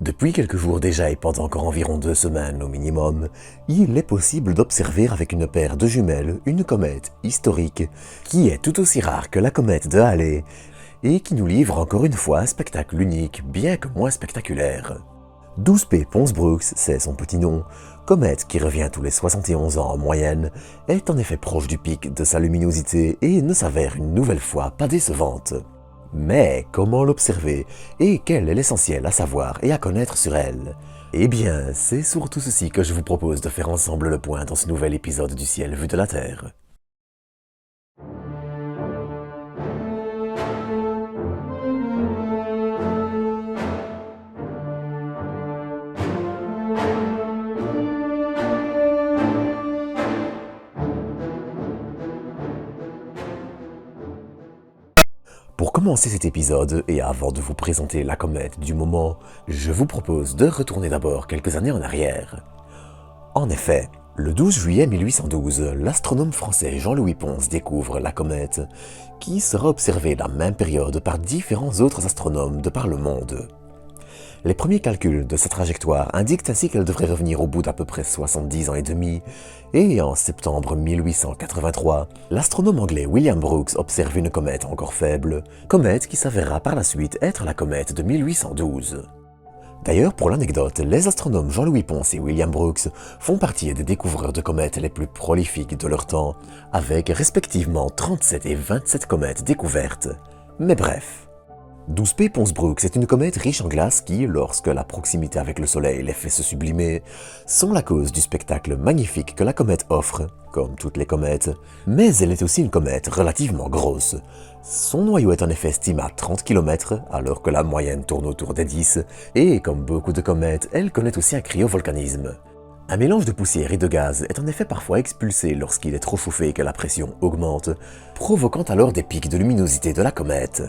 Depuis quelques jours déjà et pendant encore environ 2 semaines au minimum, il est possible d'observer avec une paire de jumelles une comète historique qui est tout aussi rare que la comète de Halley et qui nous livre encore une fois un spectacle unique bien que moins spectaculaire. 12P Pons-Brooks, c'est son petit nom, comète qui revient tous les 71 ans en moyenne, est en effet proche du pic de sa luminosité et ne s'avère une nouvelle fois pas décevante. Mais comment l'observer et quel est l'essentiel à savoir et à connaître sur elle? Eh bien, c'est surtout ceci que je vous propose de faire ensemble le point dans ce nouvel épisode du ciel vu de la Terre. Pour commencer cet épisode, et avant de vous présenter la comète du moment, je vous propose de retourner d'abord quelques années en arrière. En effet, le 12 juillet 1812, l'astronome français Jean-Louis Pons découvre la comète, qui sera observée la même période par différents autres astronomes de par le monde. Les premiers calculs de sa trajectoire indiquent ainsi qu'elle devrait revenir au bout d'à peu près 70 ans et demi, et en septembre 1883, l'astronome anglais William Brooks observe une comète encore faible, comète qui s'avérera par la suite être la comète de 1812. D'ailleurs, pour l'anecdote, les astronomes Jean-Louis Pons et William Brooks font partie des découvreurs de comètes les plus prolifiques de leur temps, avec respectivement 37 et 27 comètes découvertes. Mais bref. 12P Pons-Brooks est une comète riche en glace qui, lorsque la proximité avec le Soleil les fait se sublimer, sont la cause du spectacle magnifique que la comète offre, comme toutes les comètes, mais elle est aussi une comète relativement grosse. Son noyau est en effet estimé à 30 km, alors que la moyenne tourne autour des 10, et comme beaucoup de comètes, elle connaît aussi un cryovolcanisme. Un mélange de poussière et de gaz est en effet parfois expulsé lorsqu'il est trop chauffé et que la pression augmente, provoquant alors des pics de luminosité de la comète.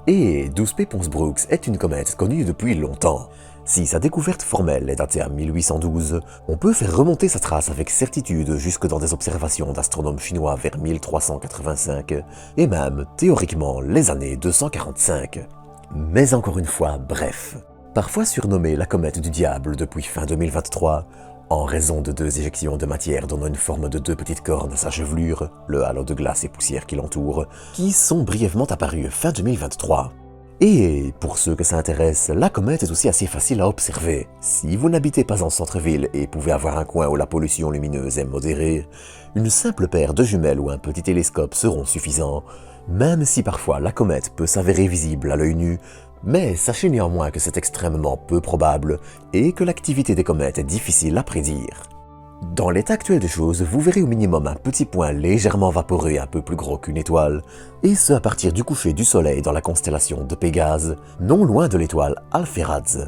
Et 12P Pons-Brooks est une comète connue depuis longtemps. Si sa découverte formelle est datée à 1812, on peut faire remonter sa trace avec certitude jusque dans des observations d'astronomes chinois vers 1385, et même, théoriquement, les années 245. Mais encore une fois, bref. Parfois surnommée la comète du diable depuis fin 2023, en raison de 2 éjections de matière donnant une forme de 2 petites cornes à sa chevelure, le halo de glace et poussière qui l'entoure, qui sont brièvement apparues fin 2023. Et pour ceux que ça intéresse, la comète est aussi assez facile à observer. Si vous n'habitez pas en centre-ville et pouvez avoir un coin où la pollution lumineuse est modérée, une simple paire de jumelles ou un petit télescope seront suffisants, même si parfois la comète peut s'avérer visible à l'œil nu. Mais sachez néanmoins que c'est extrêmement peu probable et que l'activité des comètes est difficile à prédire. Dans l'état actuel des choses, vous verrez au minimum un petit point légèrement vaporeux et un peu plus gros qu'une étoile, et ce à partir du coucher du soleil dans la constellation de Pégase, non loin de l'étoile Alphératz.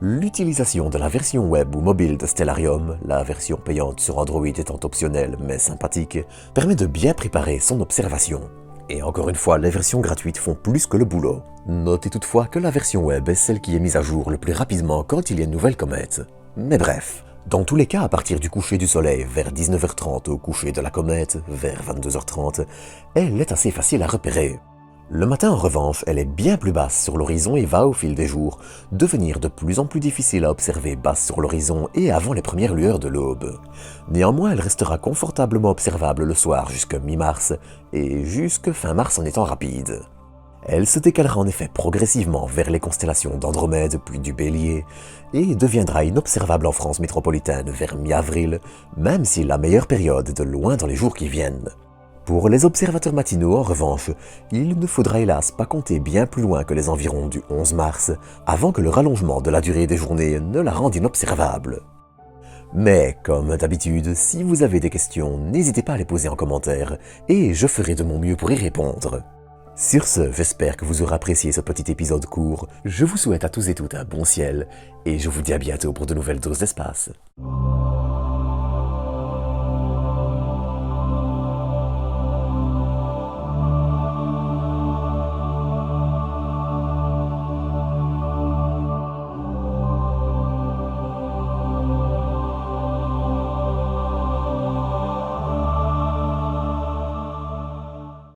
L'utilisation de la version web ou mobile de Stellarium, la version payante sur Android étant optionnelle mais sympathique, permet de bien préparer son observation. Et encore une fois, les versions gratuites font plus que le boulot. Notez toutefois que la version web est celle qui est mise à jour le plus rapidement quand il y a une nouvelle comète. Mais bref, dans tous les cas, à partir du coucher du soleil vers 19h30 au coucher de la comète vers 22h30, elle est assez facile à repérer. Le matin en revanche, elle est bien plus basse sur l'horizon et va au fil des jours devenir de plus en plus difficile à observer basse sur l'horizon et avant les premières lueurs de l'aube. Néanmoins, elle restera confortablement observable le soir jusque mi-mars et jusque fin mars en étant rapide. Elle se décalera en effet progressivement vers les constellations d'Andromède puis du Bélier et deviendra inobservable en France métropolitaine vers mi-avril, même si la meilleure période est de loin dans les jours qui viennent. Pour les observateurs matinaux, en revanche, il ne faudra hélas pas compter bien plus loin que les environs du 11 mars, avant que le rallongement de la durée des journées ne la rende inobservable. Mais, comme d'habitude, si vous avez des questions, n'hésitez pas à les poser en commentaire, et je ferai de mon mieux pour y répondre. Sur ce, j'espère que vous aurez apprécié ce petit épisode court, je vous souhaite à tous et toutes un bon ciel, et je vous dis à bientôt pour de nouvelles doses d'espace.